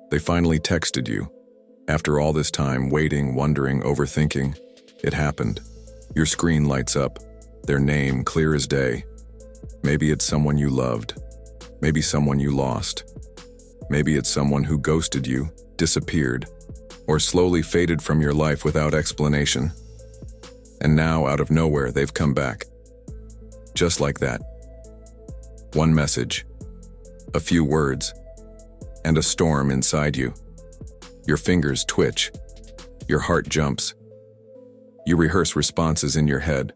They finally texted you. After all this time, waiting, wondering, overthinking, it happened. Your screen lights up, their name clear as day. Maybe it's someone you loved. Maybe someone you lost. Maybe it's someone who ghosted you, disappeared, or slowly faded from your life without explanation. And now, out of nowhere, they've come back. Just like that. One message, a few words, and a storm inside you. Your fingers twitch. Your heart jumps. You rehearse responses in your head.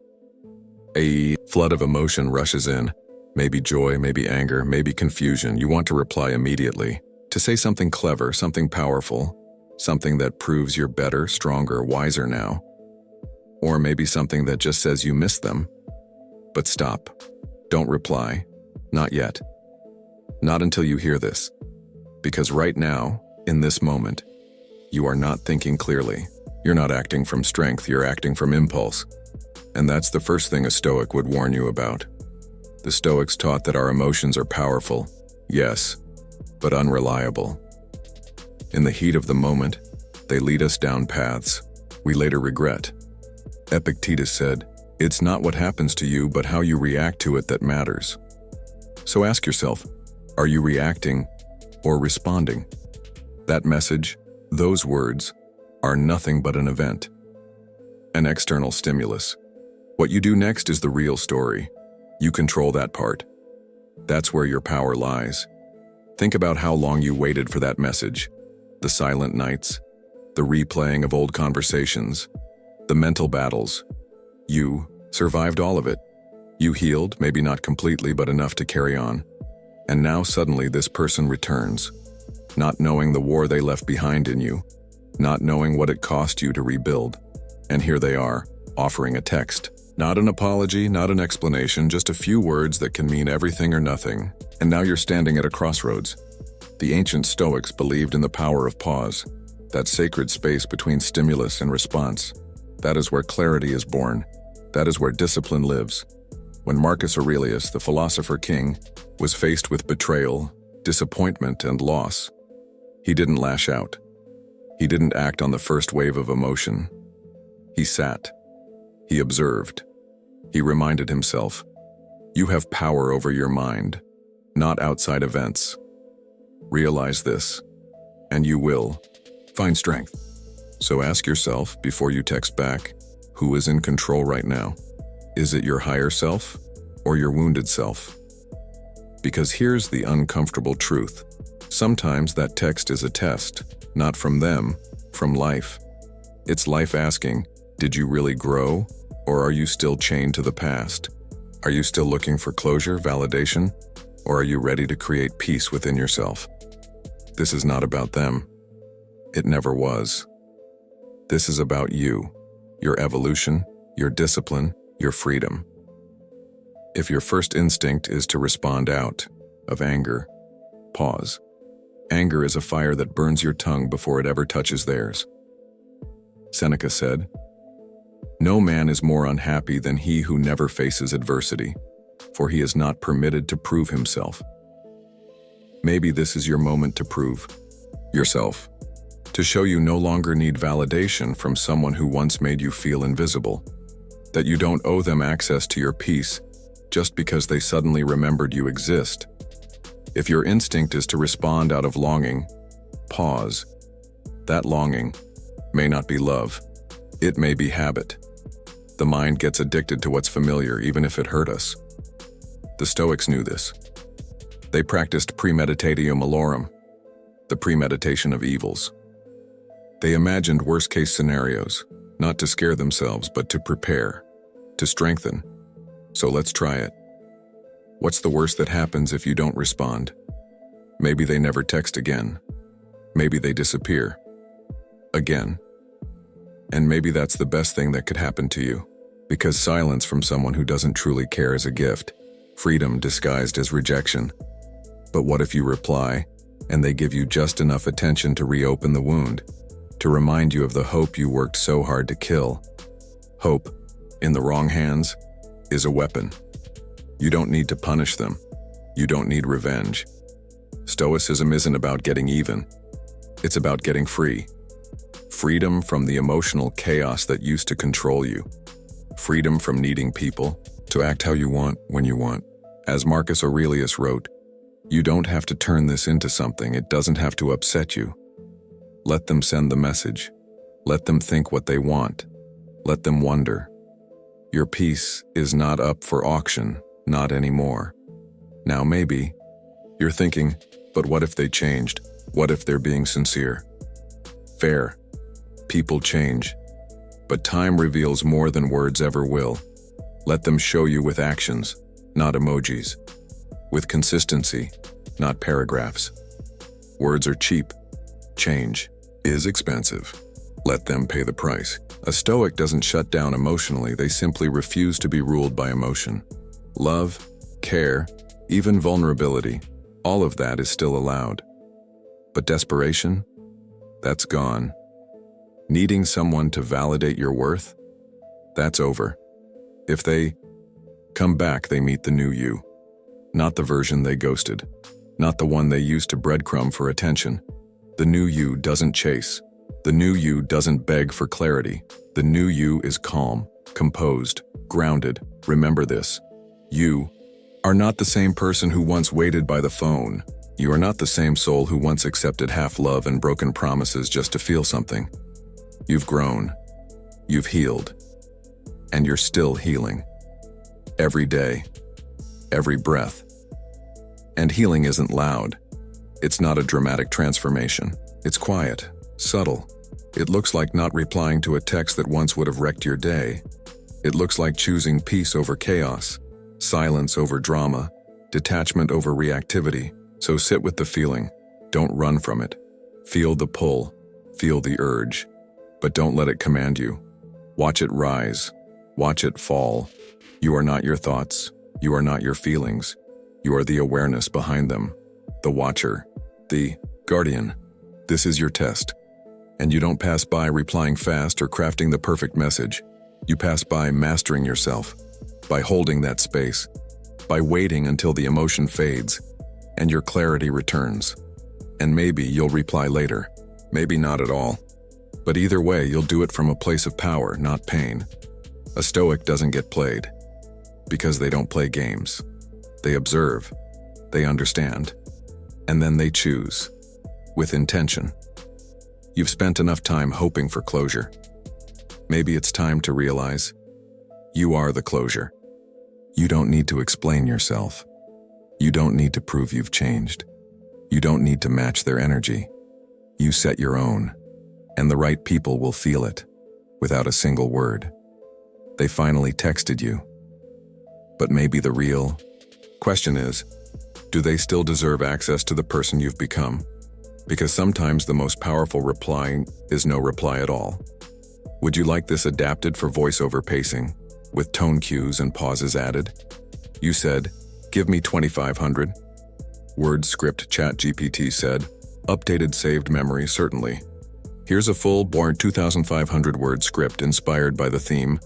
A flood of emotion rushes in. Maybe joy, maybe anger, maybe confusion. You want to reply immediately, to say something clever, something powerful, something that proves you're better, stronger, wiser now. Or maybe something that just says you miss them. But stop. Don't reply. Not yet. Not until you hear this. Because right now, in this moment, you are not thinking clearly. You're not acting from strength, you're acting from impulse. And that's the first thing a Stoic would warn you about. The Stoics taught that our emotions are powerful, yes, but unreliable. In the heat of the moment, they lead us down paths we later regret. Epictetus said, "It's not what happens to you, but how you react to it that matters." So ask yourself, are you reacting or responding? That message, those words, are nothing but an event, an external stimulus. What you do next is the real story. You control that part. That's where your power lies. Think about how long you waited for that message. The silent nights, the replaying of old conversations, the mental battles. You survived all of it. You healed, maybe not completely, but enough to carry on. And now suddenly this person returns, not knowing the war they left behind in you, not knowing what it cost you to rebuild. And here they are, offering a text. Not an apology, not an explanation, just a few words that can mean everything or nothing. And now you're standing at a crossroads. The ancient Stoics believed in the power of pause, that sacred space between stimulus and response. That is where clarity is born. That is where discipline lives. When Marcus Aurelius, the philosopher king, was faced with betrayal, disappointment, and loss, he didn't lash out. He didn't act on the first wave of emotion. He sat. He observed. He reminded himself, you have power over your mind, not outside events. Realize this, and you will find strength. So ask yourself, before you text back, who is in control right now? Is it your higher self or your wounded self? Because here's the uncomfortable truth. Sometimes that text is a test, not from them, from life. It's life asking, did you really grow, or are you still chained to the past? Are you still looking for closure, validation, or are you ready to create peace within yourself? This is not about them. It never was. This is about you, your evolution, your discipline, your freedom. If your first instinct is to respond out of anger, pause. Anger is a fire that burns your tongue before it ever touches theirs. Seneca said, "No man is more unhappy than he who never faces adversity, for he is not permitted to prove himself." Maybe this is your moment to prove yourself, to show you no longer need validation from someone who once made you feel invisible, that you don't owe them access to your peace just because they suddenly remembered you exist. If your instinct is to respond out of longing, pause. That longing may not be love. It may be habit. The mind gets addicted to what's familiar, even if it hurt us. The Stoics knew this. They practiced premeditatio malorum, the premeditation of evils. They imagined worst-case scenarios, not to scare themselves, but to prepare, to strengthen. So let's try it. What's the worst that happens if you don't respond? Maybe they never text again. Maybe they disappear. Again. And maybe that's the best thing that could happen to you, because silence from someone who doesn't truly care is a gift, freedom disguised as rejection. But what if you reply, and they give you just enough attention to reopen the wound, to remind you of the hope you worked so hard to kill? Hope, in the wrong hands, is a weapon. You don't need to punish them. You don't need revenge. Stoicism isn't about getting even. It's about getting free. Freedom from the emotional chaos that used to control you. Freedom from needing people to act how you want when you want. As Marcus Aurelius wrote, you don't have to turn this into something. It doesn't have to upset you. Let them send the message. Let them think what they want. Let them wonder. Your peace is not up for auction, not anymore. Now maybe you're thinking, but what if they changed? What if they're being sincere? Fair. People change. But time reveals more than words ever will. Let them show you with actions, not emojis. With consistency, not paragraphs. Words are cheap. Change is expensive. Let them pay the price. A Stoic doesn't shut down emotionally, they simply refuse to be ruled by emotion. Love, care, even vulnerability, all of that is still allowed. But desperation? That's gone. Needing someone to validate your worth? That's over. If they come back, they meet the new you. Not the version they ghosted. Not the one they used to breadcrumb for attention. The new you doesn't chase. The new you doesn't beg for clarity. The new you is calm, composed, grounded. Remember this. You are not the same person who once waited by the phone. You are not the same soul who once accepted half love and broken promises just to feel something. You've grown. You've healed. And you're still healing. Every day. Every breath. And healing isn't loud. It's not a dramatic transformation. It's quiet, subtle. It looks like not replying to a text that once would have wrecked your day. It looks like choosing peace over chaos, silence over drama, detachment over reactivity. So sit with the feeling. Don't run from it. Feel the pull. Feel the urge. But don't let it command you. Watch it rise. Watch it fall. You are not your thoughts. You are not your feelings. You are the awareness behind them. The watcher. The guardian. This is your test. And you don't pass by replying fast or crafting the perfect message. You pass by mastering yourself. By holding that space. By waiting until the emotion fades. And your clarity returns. And maybe you'll reply later. Maybe not at all. But either way, you'll do it from a place of power, not pain. A Stoic doesn't get played. Because they don't play games. They observe. They understand. And then they choose. With intention. You've spent enough time hoping for closure. Maybe it's time to realize you are the closure. You don't need to explain yourself. You don't need to prove you've changed. You don't need to match their energy. You set your own. And the right people will feel it, without a single word. They finally texted you. But maybe the real question is, do they still deserve access to the person you've become? Because sometimes the most powerful reply is no reply at all. Would you like this adapted for voiceover pacing, with tone cues and pauses added? You said, give me 2,500. Word script ChatGPT said, updated saved memory certainly. Here's a full-born 2,500 word script inspired by the theme.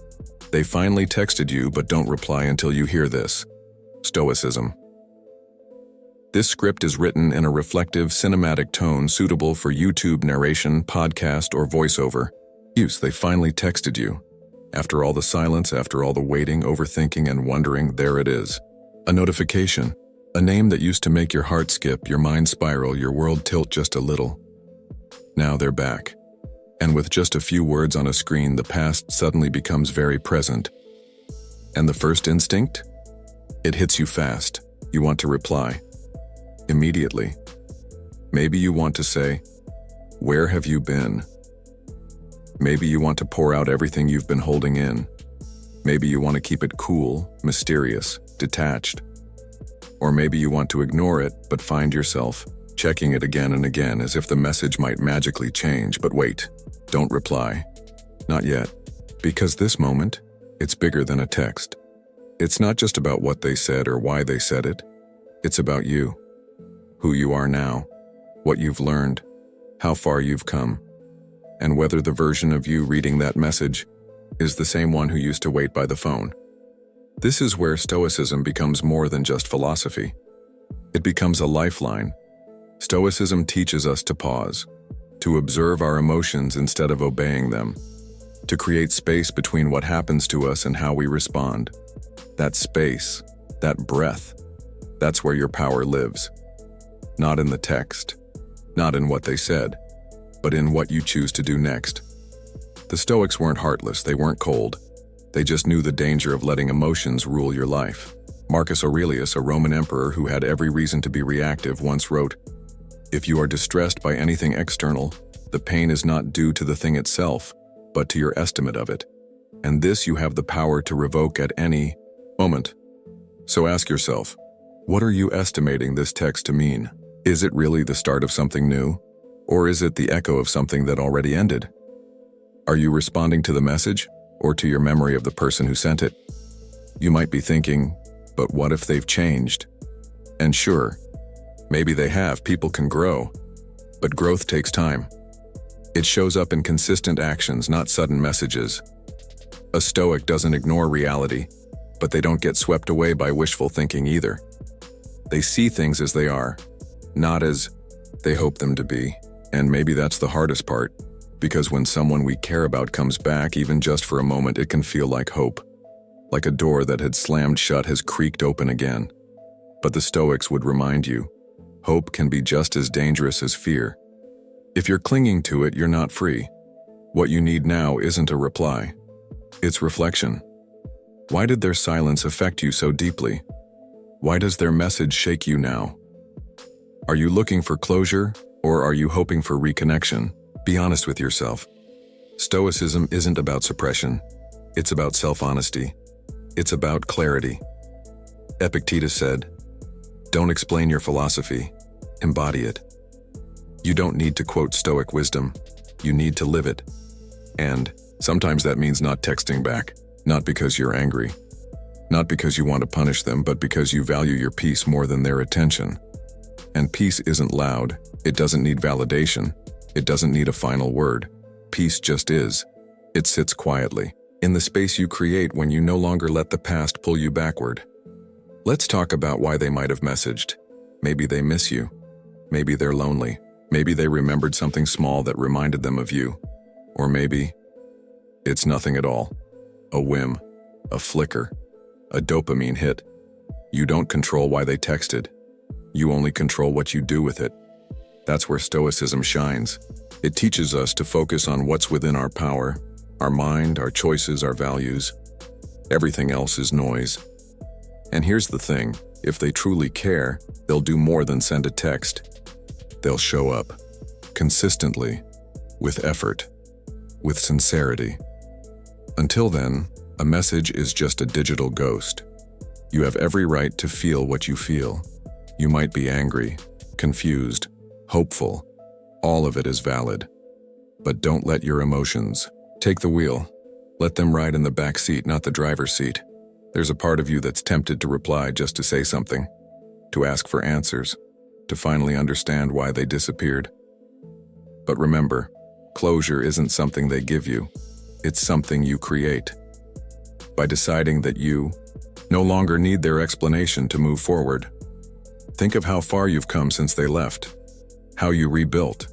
They finally texted you but don't reply until you hear this. Stoicism. This script is written in a reflective, cinematic tone suitable for YouTube narration, podcast, or voiceover use. They finally texted you. After all the silence, after all the waiting, overthinking, and wondering, there it is. A notification. A name that used to make your heart skip, your mind spiral, your world tilt just a little. Now they're back. And with just a few words on a screen, the past suddenly becomes very present. And the first instinct? It hits you fast. You want to reply. Immediately. Maybe you want to say, where have you been? Maybe you want to pour out everything you've been holding in. Maybe you want to keep it cool, mysterious, detached. Or maybe you want to ignore it, but find yourself checking it again and again as if the message might magically change. But wait, don't reply. Not yet. Because this moment, it's bigger than a text. It's not just about what they said or why they said it. It's about you. Who you are now. What you've learned. How far you've come. And whether the version of you reading that message is the same one who used to wait by the phone. This is where Stoicism becomes more than just philosophy. It becomes a lifeline. Stoicism teaches us to pause, to observe our emotions instead of obeying them, to create space between what happens to us and how we respond. That space, that breath, that's where your power lives. Not in the text, not in what they said, but in what you choose to do next. The Stoics weren't heartless, they weren't cold. They just knew the danger of letting emotions rule your life. Marcus Aurelius, a Roman emperor who had every reason to be reactive, once wrote, "If you are distressed by anything external, the pain is not due to the thing itself, but to your estimate of it. And this you have the power to revoke at any moment." So ask yourself, what are you estimating this text to mean? Is it really the start of something new? Or is it the echo of something that already ended? Are you responding to the message, or to your memory of the person who sent it? You might be thinking, but what if they've changed? And sure, maybe they have, people can grow. But growth takes time. It shows up in consistent actions, not sudden messages. A Stoic doesn't ignore reality, but they don't get swept away by wishful thinking either. They see things as they are, not as they hope them to be. And maybe that's the hardest part, because when someone we care about comes back, even just for a moment, it can feel like hope. Like a door that had slammed shut has creaked open again. But the Stoics would remind you, hope can be just as dangerous as fear. If you're clinging to it, you're not free. What you need now isn't a reply. It's reflection. Why did their silence affect you so deeply? Why does their message shake you now? Are you looking for closure, or are you hoping for reconnection? Be honest with yourself. Stoicism isn't about suppression. It's about self-honesty. It's about clarity. Epictetus said, "Don't explain your philosophy, embody it." You don't need to quote Stoic wisdom. You need to live it. And sometimes that means not texting back, not because you're angry, not because you want to punish them, but because you value your peace more than their attention. And peace isn't loud. It doesn't need validation. It doesn't need a final word. Peace just is. It sits quietly, in the space you create when you no longer let the past pull you backward. Let's talk about why they might have messaged. Maybe they miss you. Maybe they're lonely. Maybe they remembered something small that reminded them of you. Or maybe it's nothing at all. A whim, a flicker, a dopamine hit. You don't control why they texted. You only control what you do with it. That's where Stoicism shines. It teaches us to focus on what's within our power, our mind, our choices, our values. Everything else is noise. And here's the thing, if they truly care, they'll do more than send a text. They'll show up, consistently, with effort, with sincerity. Until then, a message is just a digital ghost. You have every right to feel what you feel. You might be angry, confused, hopeful. All of it is valid. But don't let your emotions take the wheel. Let them ride in the back seat, not the driver's seat. There's a part of you that's tempted to reply just to say something, to ask for answers, to finally understand why they disappeared. But remember, closure isn't something they give you. It's something you create. By deciding that you no longer need their explanation to move forward. Think of how far you've come since they left, how you rebuilt,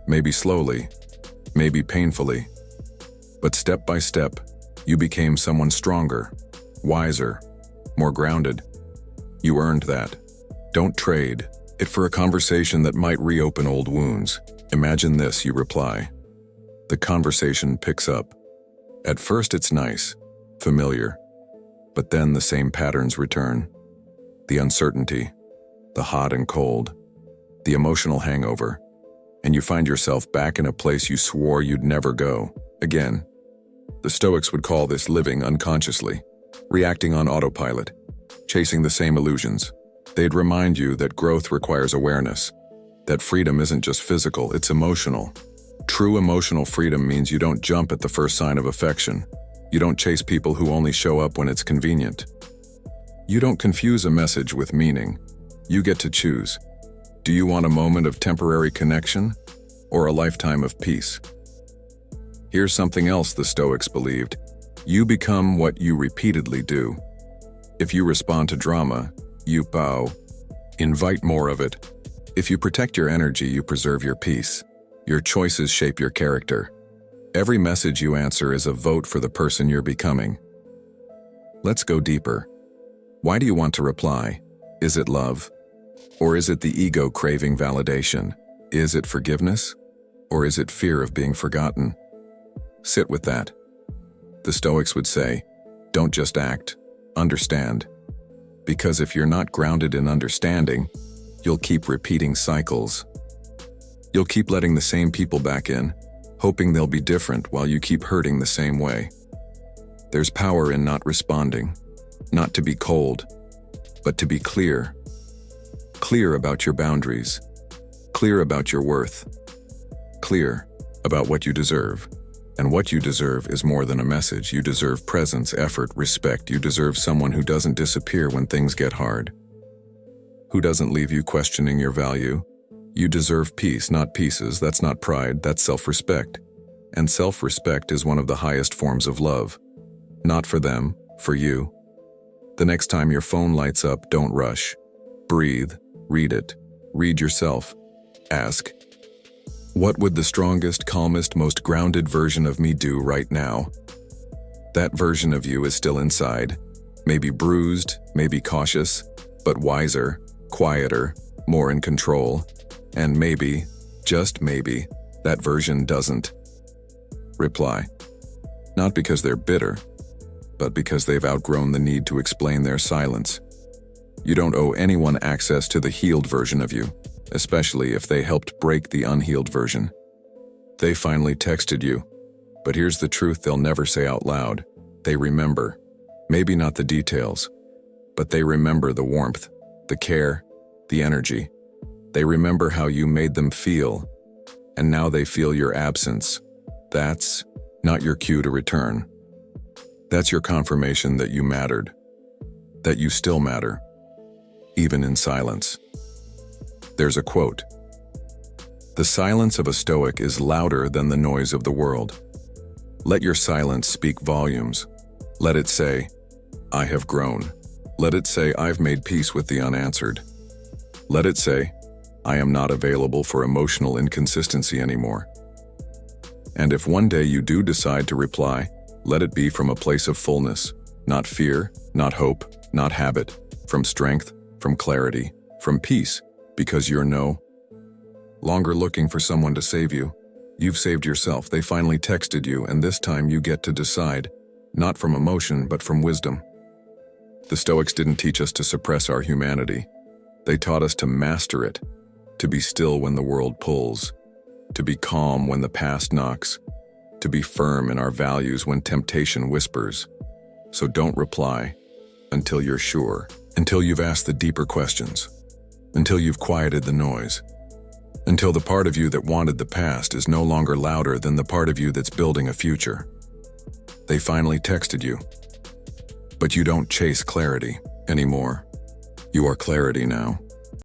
maybe slowly, maybe painfully. But step by step, you became someone stronger, wiser, more grounded. You earned that. Don't trade it for a conversation that might reopen old wounds. Imagine this, you reply. The conversation picks up. At first it's nice, familiar, but then the same patterns return. The uncertainty, the hot and cold, the emotional hangover, and you find yourself back in a place you swore you'd never go again. The Stoics would call this living unconsciously, reacting on autopilot, chasing the same illusions. They'd remind you that growth requires awareness, that freedom isn't just physical, it's emotional. True emotional freedom means you don't jump at the first sign of affection. You don't chase people who only show up when it's convenient. You don't confuse a message with meaning. You get to choose. Do you want a moment of temporary connection or a lifetime of peace? Here's something else the Stoics believed. You become what you repeatedly do. If you respond to drama, you invite more of it. If you protect your energy, you preserve your peace. Your choices shape your character. Every message you answer is a vote for the person you're becoming. Let's go deeper. Why do you want to reply? Is it love? Or is it the ego craving validation? Is it forgiveness? Or is it fear of being forgotten? Sit with that. The Stoics would say, don't just act, understand. Because if you're not grounded in understanding, you'll keep repeating cycles. You'll keep letting the same people back in, hoping they'll be different while you keep hurting the same way. There's power in not responding, not to be cold, but to be clear. Clear about your boundaries, clear about your worth, clear about what you deserve. And what you deserve is more than a message. You deserve presence, effort, respect. You deserve someone who doesn't disappear when things get hard, who doesn't leave you questioning your value. You deserve peace, not pieces. That's not pride, that's self-respect. And self-respect is one of the highest forms of love. Not for them, for you. The next time your phone lights up, don't rush. Breathe, read it, read yourself. Ask, what would the strongest, calmest, most grounded version of me do right now? That version of you is still inside, maybe bruised, maybe cautious, but wiser, quieter, more in control. And maybe, just maybe, that version doesn't reply. Not because they're bitter, but because they've outgrown the need to explain their silence. You don't owe anyone access to the healed version of you, especially if they helped break the unhealed version. They finally texted you, but here's the truth they'll never say out loud. They remember. Maybe not the details, but they remember the warmth, the care, the energy. They remember how you made them feel, and now they feel your absence. That's not your cue to return. That's your confirmation that you mattered, that you still matter, even in silence. There's a quote, "The silence of a Stoic is louder than the noise of the world." Let your silence speak volumes. Let it say, "I have grown." Let it say, "I've made peace with the unanswered." Let it say, "I am not available for emotional inconsistency anymore." And if one day you do decide to reply, let it be from a place of fullness, not fear, not hope, not habit, from strength, from clarity, from peace, because you're no longer looking for someone to save you. You've saved yourself. They finally texted you, and this time you get to decide, not from emotion, but from wisdom. The Stoics didn't teach us to suppress our humanity. They taught us to master it, to be still when the world pulls, to be calm when the past knocks, to be firm in our values when temptation whispers. So don't reply until you're sure, until you've asked the deeper questions, until you've quieted the noise, until the part of you that wanted the past is no longer louder than the part of you that's building a future. They finally texted you, but you don't chase clarity anymore. You are clarity now.